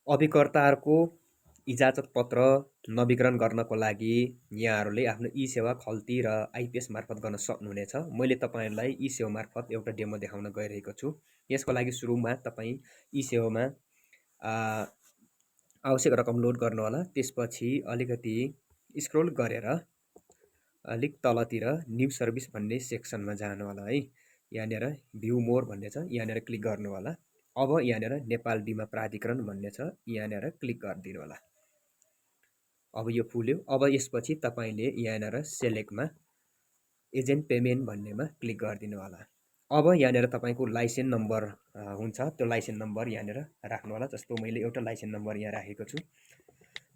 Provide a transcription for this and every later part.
अभिकर्ताहरूको इजाजत पत्र नवीकरण गर्नको लागि यहाँहरूले आफ्नो ई-सेवा खल्ती र आइपिएस मार्फत गर्न सक्नुहुनेछ। मैले तपाईँहरूलाई ई-सेवा मार्फत एउटा डेमो देखाउन गइरहेको छु। यसको लागि सुरुमा तपाईँ ई-सेवामा आवश्यक रकम लोड गर्नुहोला। त्यसपछि अलिकति स्क्रोल गरेर अलिक तलतिर न्यू सर्भिस भन्ने सेक्सनमा जानु होला है। यहाँनिर भ्यू मोर भन्ने छ, यहाँनिर क्लिक गर्नु होला। अब यहाँनिर नेपाल बिमा प्राधिकरण भन्ने छ, यहाँनिर क्लिक गरिदिनु होला। अब यो फुल्यो। अब यसपछि तपाईले यहाँनिर सेलेक्टमा एजेन्ट पेमेन्ट भन्नेमा क्लिक गरिदिनु होला। अब यहाँनिर तपाईको लाइसेन्स नम्बर हुन्छ, त्यो लाइसेन्स नम्बर यहाँनिर राख्नु होला। जस्तो मैले एउटा लाइसेन्स नम्बर यहाँ राखेको छु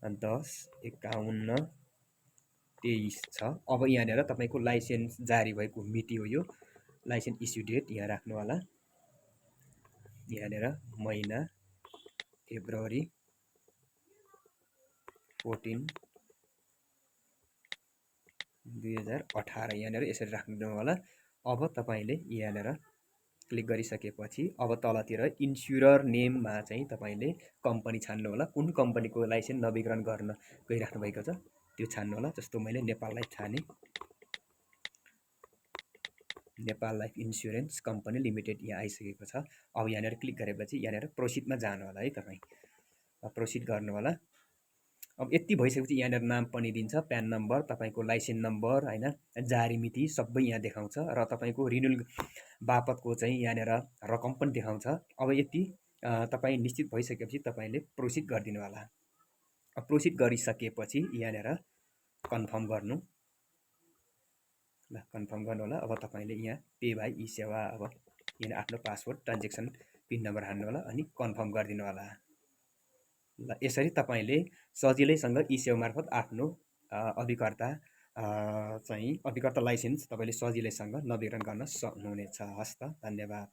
105123 छ। अब यहाँनिर तपाईको लाइसेन्स जारी भएको मिति हो यो। लाइसेन्स इस्यु डेट यहाँ राख्नु होला। यहाँनिर महिना फेब्रुअरी 14 2018 यहाँनिर यसरी राख्नु होला। अब तपाईले यहाँनिर क्लिक गरिसकेपछि अब तलतिर इन्स्युरर नेममा चाहिँ तपाईले कम्पनी छान्नु होला। कुन कम्पनीको लाइसेन्स नवीकरण गर्न गइराख्नु भएको छ त्यो छान्नु होला। जस्तो मैले नेपाल लाइफ छाने, Nepal life insurance company limited यहाँ आइसकेको छ। अब यहाँनिर क्लिक गरेपछि यहाँनिर प्रोसिडमा जानु होला है। तपाईँ प्रोसिड गर्नु होला। अब यति भइसकेपछि यहाँनिर नाम पनि दिन्छ, प्यान नम्बर, तपाईको लाइसेन्स नम्बर हैन, जारी मिति सबै यहाँ देखाउँछ र तपाईको रिन्युअल बापतको चाहिँ यहाँनिर रकम पनि देखाउँछ। अब यति तपाई निश्चित भइसकेपछि तपाईले प्रोसिड गरिदिनु होला। अब प्रोसिड गरिसकेपछि यहाँनिर कन्फर्म गर्नु ल, कन्फर्म गर्नु होला। अब तपाईले यहाँ पे बाई ई-सेवा, अब यहाँ आफ्नो पासवर्ड, ट्रान्जेक्सन पिन नम्बर हाल्नु होला अनि कन्फर्म गरिदिनु होला। ल, यसरी तपाईले सजिलैसँग ई-सेवा मार्फत आफ्नो अभिकर्ता चाहिँ अभिकर्ता लाइसेन्स तपाईले सजिलैसँग नवीकरण गर्न सक्नुहुनेछ। हस्त, धन्यवाद।